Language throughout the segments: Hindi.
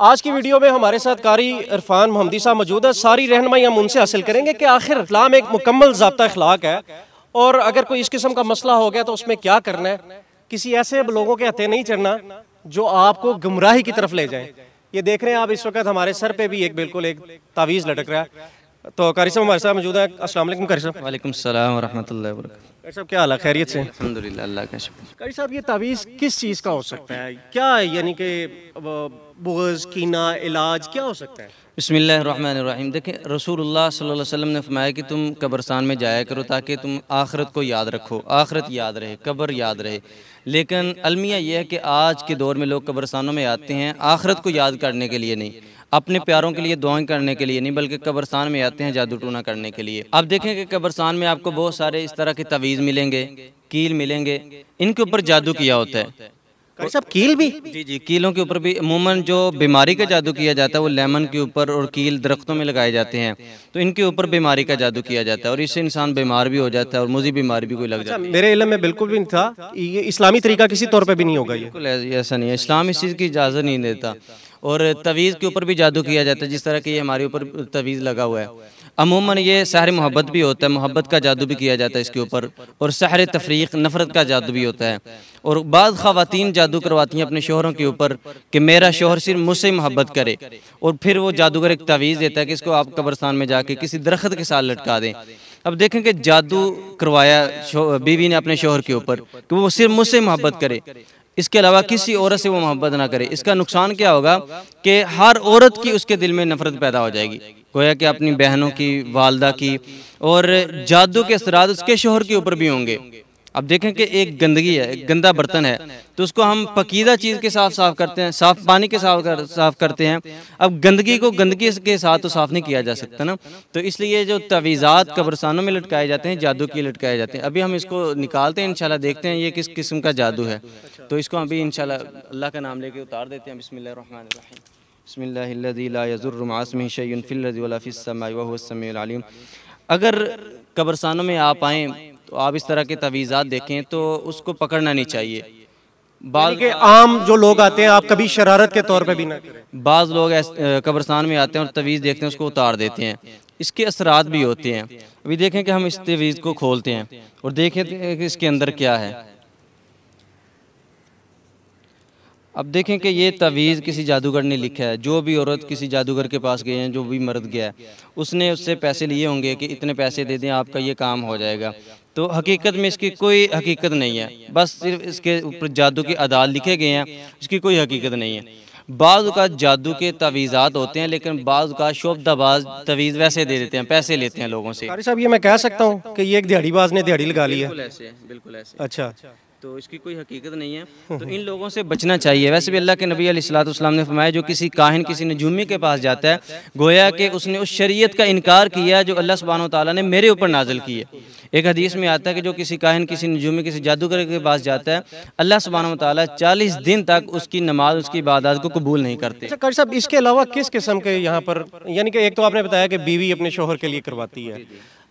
आज की वीडियो में हमारे साथ कारी इरफान मोहम्मदी साहब मौजूद है। सारी रहनुमाई हम उनसे हासिल करेंगे कि आखिर इस्लाम एक मुकम्मल ज़ाब्ता अखलाक है और अगर कोई इस किस्म का मसला हो गया तो उसमें क्या करना है। किसी ऐसे लोगों के हथे नहीं चढ़ना जो आपको गुमराही की तरफ ले जाए। ये देख रहे हैं आप इस वक्त हमारे सर पे भी बिल्कुल एक तावीज़ लटक रहा है। तो कारी साहब हमारे साथ मौजूद है। अस्सलाम वालेकुम कारी साहब। वालेकुम सलाम व रहमतुल्लाहि व बरकातहू। कारी साहब क्या हाल है, खैरियत से? अल्हम्दुलिल्लाह, अल्लाह का शुक्र। कारी साहब ये तावीज़ किस चीज़ का हो सकता है? क्या यानी कि बुग़्ज़, कीना, इलाज क्या हो सकता है? बिस्मिल्लाहिर्रहमानिर्रहीम। देखें, रसूलुल्लाह सल्लल्लाहु अलैहि वसल्लम ने फरमाया कि तुम कब्रस्तान में जाया करो ताकि तुम आखिरत को याद रखो, आखिरत याद रहे, कब्र याद रहे। लेकिन अलमिया यह है कि आज के दौर में लोग कब्रस्तानों में आते हैं आखिरत को याद करने के लिए नहीं, अपने प्यारों के लिए दुआएं करने के लिए नहीं, बल्कि कब्रस्तान में आते हैं जादू टूना करने के लिए। आप देखें कि कब्रस्तान में आपको बहुत सारे इस तरह के तवीज़ मिलेंगे, कील मिलेंगे, इनके ऊपर जादू किया होता है। सब कील भी? जी, कीलों के ऊपर भी अमूमन जो बीमारी का जादू किया जाता है वो लेमन के ऊपर और कील दरख्तों में लगाए जाते हैं, तो इनके ऊपर बीमारी का जादू किया जाता है और इससे इंसान बीमार भी हो जाता है और मुझे बीमारी भी कोई लग जाती है। मेरे इल्म में बिल्कुल भी नहीं था। ये इस्लामी तरीका किसी तौर पे भी नहीं होगा। ये बिल्कुल ऐसा नहीं है, इस्लाम इस चीज़ की इजाज़त नहीं देता। और तवीज़ के ऊपर भी जादू किया जाता है, जिस तरह कि ये हमारे ऊपर तवीज़ लगा हुआ है। अमूमन ये सहर मोहब्बत भी होता है, मोहब्बत का जादू भी किया जाता है इसके ऊपर, और सहर तफरीक नफ़रत का जादू भी होता है। और बाज़ ख़वातीन जादू करवाती हैं अपने शोहरों के ऊपर कि मेरा शोहर सिर्फ मुझसे मोहब्बत करे, और फिर वो जादूगर एक तवीज़ देता है कि इसको आप कब्रस्तान में जाके किसी दरख्त के साथ लटका दें। अब देखें कि जादू करवाया बीवी ने अपने शोहर के ऊपर कि वो सिर्फ मुझसे मोहब्बत करे, इसके अलावा किसी औरत से वो मोहब्बत ना करे। इसका नुकसान क्या होगा कि हर औरत की उसके दिल में नफरत पैदा हो जाएगी, गोया कि अपनी बहनों की, वालदा की, और जादू के असरात उसके शोहर के ऊपर भी होंगे। अब देखें कि एक गंदगी है, एक गंदा बर्तन है, तो उसको हम पकीदा चीज़ के साथ साफ़ करते हैं, साफ़ पानी के साथ साफ़ करते हैं। अब गंदगी को गंदगी के साथ तो साफ़ नहीं किया जा सकता ना, तो इसलिए जो तवीज़ात कब्रस्तानों में लटकाए जाते हैं, जादू की लटकाए जाते हैं। अभी हम इसको निकालते हैं, इंशाल्लाह देखते हैं ये किस किस्म का जादू है, तो इसको अभी इंशाल्लाह अल्लाह का नाम लेके उतार देते हैं। बिस्मिल्लाहिर्रहमानिर्रहीम। बिस्मिल्लाहिल्लज़ी ला यज़ुर्रु मअ इस्मिही शैउन फिल अर्ज़ि वला फिस समाई व हुवस समीउल अलीम। अगर कब्रस्तानों में आप आएँ तो आप इस तरह के तवीज़ात देखें तो उसको पकड़ना नहीं चाहिए। बाल आम जो लोग आते हैं आप कभी शरारत के तौर पे भी ना करें। बाज़ लोग कब्रस्तान में आते हैं और तवीज़ देखते हैं, उसको उतार देते हैं, इसके असरात भी होते हैं। अभी देखें कि हम इस तवीज़ को खोलते हैं और देखें कि इसके अंदर क्या है। अब देखें कि ये तवीज़ किसी जादूगर ने लिखा है। जो भी औरत किसी जादूगर के पास गए हैं, जो भी मर्द गया है, उसने उससे पैसे लिए होंगे कि इतने पैसे दे दें आपका ये काम हो जाएगा, तो हकीकत में इसकी कोई हकीकत नहीं है, बस सिर्फ इसके ऊपर जादू के अदाल लिखे गए हैं, इसकी कोई हकीकत नहीं है। बाज़ का जादू के तवीज़ात होते हैं, लेकिन बाज़ का शोबदाबाज तवीज़ वैसे दे देते हैं, पैसे लेते हैं लोगों से। कारी साहब ये मैं कह सकता हूँ कि ये एक दिहाड़ीबाज ने दिहाड़ी लगा ली है? बिल्कुल ऐसे। अच्छा, तो इसकी कोई हकीकत नहीं है, तो इन लोगों से बचना चाहिए। वैसे भी अल्लाह के नबी अलैहिस्सलातु वस्सलाम ने फरमाया जो किसी काहिन, किसी नजूमी के पास जाता है, गोया कि उसने उस शरीयत का इनकार किया जो अल्लाह सुब्हानहू व तआला ने मेरे ऊपर नाजिल की है। एक हदीस में आता है कि जो किसी काहिन, किसी नजूमी, किसी जादूगर के पास जाता है, अल्लाह सुब्हानहू व तआला 40 दिन तक उसकी नमाज, उसकी इबादत को कबूल नहीं करते। अच्छा कारी साहब, इसके अलावा किस किस्म के यहाँ पर, यानी कि एक तो आपने बताया कि बीवी अपने शोहर के लिए करवाती है,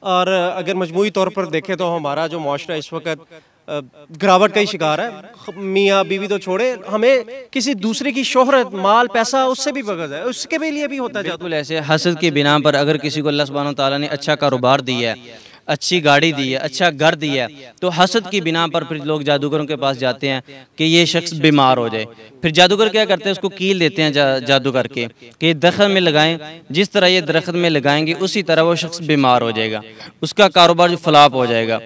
और अगर मजमूई तौर पर देखें तो हमारा जो मुआशरा इस वक्त गिरावट का ही शिकार है। मियाँ बीवी तो छोड़े, हमें किसी दूसरे की शोहरत, माल, पैसा, उससे भी बगज़ है, उसके भी लिए भी होता है। बिल्कुल ऐसे हसद की बिना पर अगर किसी को अल्लाह सुब्हानहू व तआला ने अच्छा कारोबार दिया है, अच्छी गाड़ी दी है, अच्छा घर दिया है, तो हसद की बिना पर फिर लोग जादूगरों के पास जाते हैं कि ये शख्स बीमार हो जाए। फिर जादूगर क्या करते हैं, उसको कील देते हैं जादूगर के कि दरख्त में लगाएं, जिस तरह ये दरख्त में लगाएंगे उसी तरह वो शख्स बीमार हो जाएगा, उसका कारोबार जो फलाप हो जाएगा,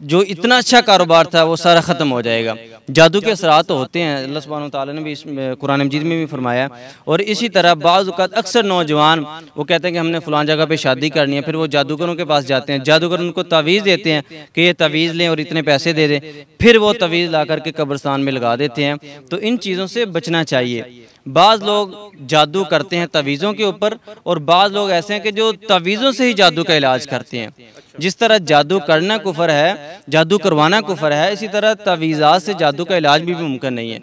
जो इतना अच्छा कारोबार था वो सारा ख़त्म हो जाएगा। जादू के असरात तो होते हैं, अल्लाह सुब्हानहू व तआला ने भी कुरान मजीद में भी फरमाया। और इसी तरह बाज़ औक़ात अक्सर नौजवान वो कहते हैं कि हमने फ़लाँ जगह पे शादी करनी है, फिर वो जादूगरों के पास जाते हैं, जादूगर उनको तवीज़ देते हैं कि ये तवीज़ लें और इतने पैसे दे दें, फिर वो तवीज़ ला करके कब्रस्तान में लगा देते हैं। तो इन चीज़ों से बचना चाहिए। बाज़ लोग जादू करते हैं तवीज़ों के ऊपर, और बाज़ लोग ऐसे हैं कि जो तवीज़ों से ही जादू का इलाज करते हैं। जिस तरह जादू करना कुफर है, जादू करवाना कुफर है, इसी तरह तवीज़ात से जादू का इलाज भी मुमकिन नहीं है।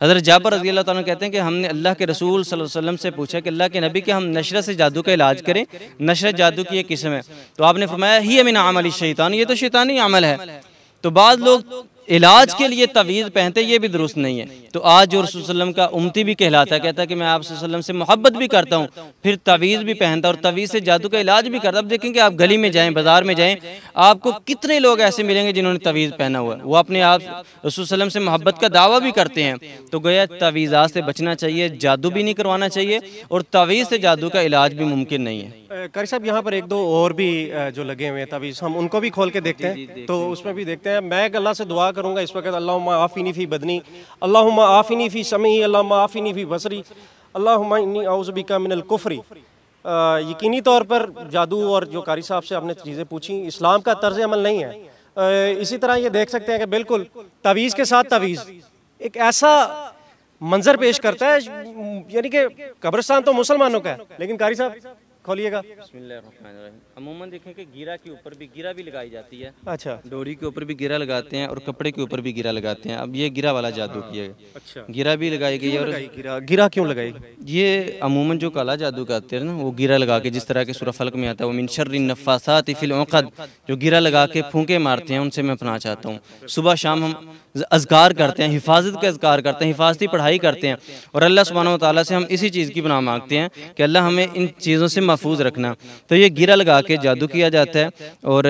हज़रत जाबर रज़ी अल्लाह ताला कहते हैं कि हमने अल्लाह के रसूल सल्लल्लाहु अलैहि वसल्लम से पूछा कि अल्लाह के नबी के हम नशरत से जादू का इलाज करें, नशरत जादू की एक किस्म है, तो आपने फरमाया हिय मिन अमल शैतान, ये तो शैतानी अमल है। तो बाद लोग इलाज के लिए तवीज़ पहनते, ये भी दुरुस्त नहीं है। तो आज जो रसूल सल्लल्लाहु अलैहि वसल्लम का उम्मती भी कहलाता है, कहता है कि मैं आप सल्लल्लाहु अलैहि वसल्लम से मोहब्बत भी करता हूँ, फिर तवीज़ भी पहनता और तवीज़ से जादू का इलाज भी करता। अब देखेंगे आप गली में जाएँ, बाज़ार में जाएँ, आपको कितने लोग ऐसे मिलेंगे जिन्होंने तवीज़ पहना हुआ है, वो अपने आप रसूल सल्लल्लाहु अलैहि वसल्लम से मोहब्बत का दावा भी करते हैं। तो गया तवीज़ात से बचना चाहिए, जादू भी नहीं करवाना चाहिए और तवीज़ से जादू का इलाज भी मुमकिन नहीं है। कारी साहब यहाँ पर एक दो और भी जो लगे हुए हैं तवीज़, हम उनको भी खोल के देखते हैं, तो उसमें भी देखते हैं। मैं अल्लाह से दुआ करूँगा इस वक्त, अल्लाहुम्मा आफ़िनी फ़ी बदनी, अल्लाहुम्मा आफ़िनी फ़ी समी, अल्लाहुम्मा आफ़िनी फ़ी बसरी, अल्लाहुम्मा इन्नी औज़ु बिका मिनल कुफ़्री। यकीनी तौर पर जादू और जो कारी साहब से आपने चीज़ें पूछी, इस्लाम का तर्ज अमल नहीं है। इसी तरह ये देख सकते हैं कि बिल्कुल तवीज़ के साथ तवीज़ एक ऐसा मंजर पेश करता है, यानी कि कब्रिस्तान तो मुसलमानों का है, लेकिन कारी साहब खोलिएगा। अमूमन देखें कि गिरा के ऊपर भी गिरा भी लगाई जाती है। अच्छा, डोरी के ऊपर भी गिरा लगाते हैं और कपड़े के ऊपर भी गिरा लगाते हैं। अब ये गिरा वाला जादू किया गया। अच्छा, गिरा भी लगाई गई है। और गिरा क्यों लगाई? ये अमूमन जो काला जादू करते हैं ना, वो गिरा लगा के, जिस तरह के सूरह फलक में आता है, वो मिन शर्रि नफ़्फ़ासाति फ़िल उक़द, जो गिरा लगा के फूंके मारते हैं, उनसे मैं पनाह चाहता हूँ। सुबह शाम हम अज़कार करते हैं, हिफाजत का अज़कार करते हैं, हिफाजती पढ़ाई करते हैं और अल्लाह सुब्हानहू व तआला से हम इसी चीज़ की पनाह मांगते हैं कि अल्लाह हमें इन चीज़ों से महफूज रखना। तो ये गिरा लगा के जादू किया जाता है। और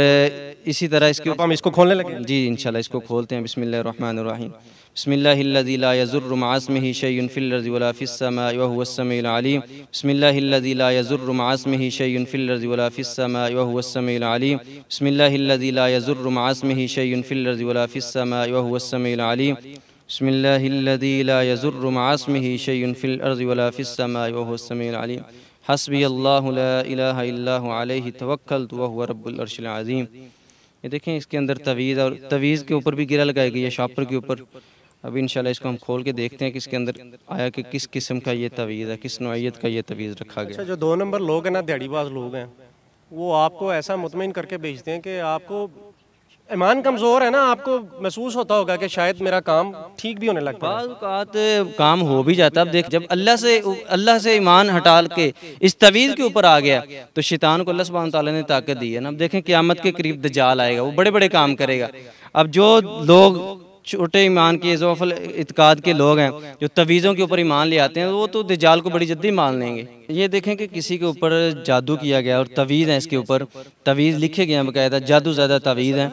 इसी तरह इसके हम इसको खोलने लगे। जी इंशाल्लाह इसको खोलते हैं। बिस्मिल्लाहिर्रहमानिर्रहीम। बिस्मिल्लाहिल्लज़ी ला यज़ुर्रु मअ इस्मिही शैउन फिल अर्ज़ि वला फिस समाइ व हुवस समीउल अलीम। बिस्मिल्लाहिल्लज़ी ला यज़ुर्रु मअ इस्मिही शैउन फिल अर्ज़ि वला फिस समाइ व हुवस समीउल अलीम। बिस्मिल्लाहिल्लज़ी ला यज़ुर्रु मअ इस्मिही शैउन फिल अर्ज़ि वला फिस समाइ व हुवस समीउल अलीम। बिस्मिल्लाहिल्लज़ी ला यज़ुर्रु मअ इस्मिही शैउन फिल अर्ज़ि वला फिस समाइ व हुवस समीउल अलीम। हस्बी अल्लाहु ला इलाहा इल्ला हु अलैहि तवक्कलतु व हुवा रब्बुल अर्शिल अज़ीम। ये देखें इसके अंदर तवीज़, और तवीज़ के ऊपर भी गिरा लगाई गई है, शॉपर के ऊपर। अब इंशाल्लाह इसको हम खोल के देखते हैं कि इसके अंदर आया कि किस किस्म का ये तवीज़ है, किस नौइयत का ये तवीज़ रखा गया। अच्छा, जो 2 नंबर लोग हैं ना, दिहाड़ीबाज लोग हैं, वो आपको ऐसा मुतमईन करके भेजते हैं कि आपको ईमान कमज़ोर है ना, आपको महसूस होता होगा कि शायद मेरा काम ठीक भी होने लग पड़ा। बाज़ औक़ात काम हो भी जाता है। अब देख, जब अल्लाह से ईमान हटा के इस तवीज़ के ऊपर आ गया तो शैतान को अल्लाह सुब्हानहू व तआला ने ताकत दी है ना। अब देखें क़यामत के करीब दज्जाल आएगा, वो बड़े बड़े काम करेगा। अब जो लोग छोटे ईमान के ज़ोफ़ल इत्काद के लोग हैं, जो तवीज़ों के ऊपर ईमान ले आते हैं, वो तो दज्जाल को बड़ी जल्दी मान लेंगे। ये देखें कि किसी के ऊपर जादू किया गया और तवीज़ है, इसके ऊपर तवीज़ लिखे गए हैं बाकायदा, जादू ज़्यादा तवीज़ हैं।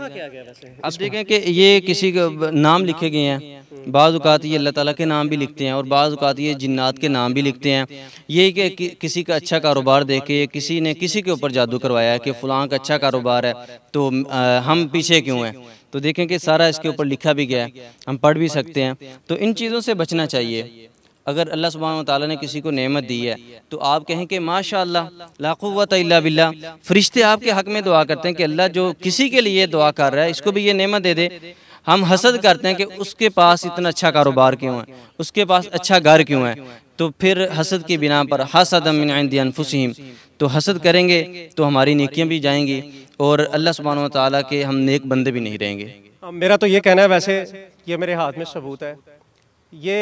अब देखें कि ये किसी के नाम लिखे गए हैं। बाज़ औक़ात ये अल्लाह ताला के नाम भी लिखते हैं और बाज़ औक़ात ये जिन्नात के नाम भी लिखते हैं। ये कि किसी का अच्छा कारोबार देख के किसी ने किसी के ऊपर जादू करवाया है कि फ़लाँ का अच्छा कारोबार है तो हम पीछे क्यों हैं। तो देखें कि सारा इसके ऊपर लिखा भी गया है, हम पढ़ भी सकते हैं। तो इन चीज़ों से बचना चाहिए। अगर अल्लाह सुब्हानहू व तआला ने किसी को नेमत दी है तो आप कहें कि माशाअल्लाह ला कुव्वता इल्ला बिल्लाह। फरिश्ते आपके हक़ में दुआ करते हैं कि अल्लाह जो किसी के लिए दुआ कर रहा है इसको भी ये नेमत दे दे। हम हसद करते हैं कि उसके पास इतना अच्छा कारोबार क्यों है, उसके पास अच्छा घर क्यों है। तो फिर हसद की बिना पर हसदम मिन इंदी अनफुसिहिम, तो हसद करेंगे तो हमारी नेकियां भी जाएंगी और अल्लाह सुब्हानहू व तआला के हम नेक बंदे भी नहीं रहेंगे। मेरा तो ये कहना है, वैसे ये मेरे हाथ में सबूत है, ये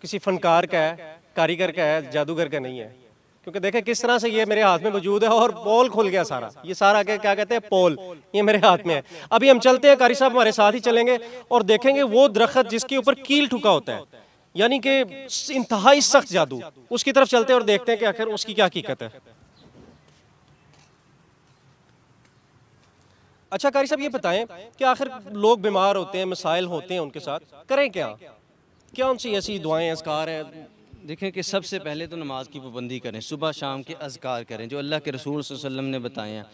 किसी फनकार का है, कारीगर का है, जादूगर का नहीं है। क्योंकि देखें किस तरह से ये मेरे हाथ में मौजूद है और पोल खुल गया सारा, ये सारा क्या कहते हैं पोल, ये मेरे हाथ में है। अभी हम चलते हैं, कारी साहब हमारे साथ ही चलेंगे और देखेंगे वो दरख्त जिसके ऊपर कील ठुका होता है, यानी कि इंतहाई सख्त जादू, उसकी तरफ चलते हैं और देखते हैं कि आखिर उसकी क्या हकीकत है। अच्छा कारी साहब, ये बताएं कि आखिर लोग बीमार होते हैं, मसाइल होते हैं, उनके साथ करें क्या, कौन सी ऐसी दुआएं अज़कार हैं? देखें कि सबसे पहले तो नमाज की पाबंदी करें, सुबह शाम के अज़कार करें जो अल्लाह के रसूल सल्लल्लाहु अलैहि वसल्लम ने बताए हैं।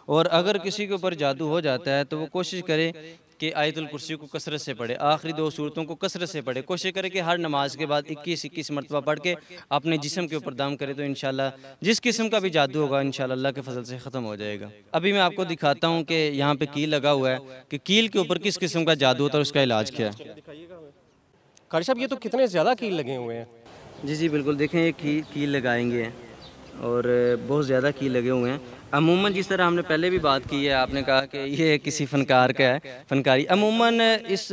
और अगर किसी के ऊपर जादू हो जाता है तो वो कोशिश करे कि आयतुल कुर्सी को कसरत से पढ़े, आखिरी 2 सूरतों को कसरत से पढ़े। कोशिश करे कि हर नमाज के बाद 21-21 मरतबा पढ़ के अपने जिस्म के ऊपर दम करे, तो इंशाल्लाह जिस किस्म का भी जादू होगा इंशाल्लाह अल्लाह के फजल से ख़त्म हो जाएगा। अभी मैं आपको दिखाता हूँ कि यहाँ पे कील लगा हुआ है कि कील के ऊपर किस किस्म का जादू होता है और उसका इलाज क्या है। कारी साहब, ये तो कितने ज़्यादा कील लगे हुए हैं। जी बिल्कुल, देखें ये कील लगाएंगे और बहुत ज़्यादा कील लगे हुए हैं। अमूमन जिस तरह हमने पहले भी बात की है, आपने कहा कि ये किसी फ़नकार का है, फ़नकारी। अमूमन इस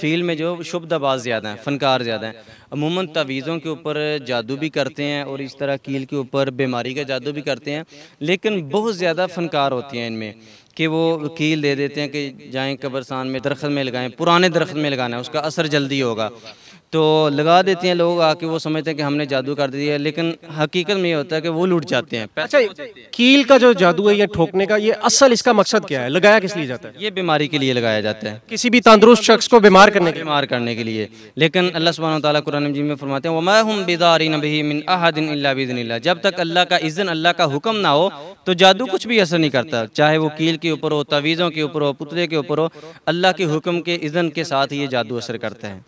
फील्ड में जो शुबदाबाज ज़्यादा हैं, फ़नकार ज़्यादा हैं। अमूमन तवीज़ों के ऊपर जादू भी करते हैं और इस तरह कील के ऊपर बीमारी का जादू भी करते हैं, लेकिन बहुत ज़्यादा फ़नकार होती हैं इनमें कि वो कील दे देते हैं कि जाएँ कब्रस्तान में दरख्त में लगाएं, पुराने दरख्त में लगाना है, उसका असर जल्दी होगा, तो लगा देते हैं लोग आके। वो समझते हैं कि हमने जादू कर दिया, लेकिन हकीकत में ये होता है कि वो लूट जाते हैं। अच्छा, कील का जो जादू है या ठोकने का, ये असल इसका मकसद क्या है, लगाया किस लिए जाता है? ये बीमारी के लिए लगाया जाता है, किसी भी तंदुरुस्त शख्स को बीमार करने के लिए। बीमार करने के लिए। लेकिन अल्लाह सुब्हानहू व तआला कुरान मजीद में फरमाते हैं वमा हुम बिदारिन बिही मिन अहदिन इल्ला बिइज़्निल्लाह। जब तक अल्लाह का इज़्न, अल्लाह का हुक्म ना हो तो जादू कुछ भी असर नहीं करता, चाहे वो कील के ऊपर हो, तवीज़ों के ऊपर हो, पुतले के ऊपर हो। अल्लाह के हुक्म के इज़्न के साथ ये जादू असर करता है।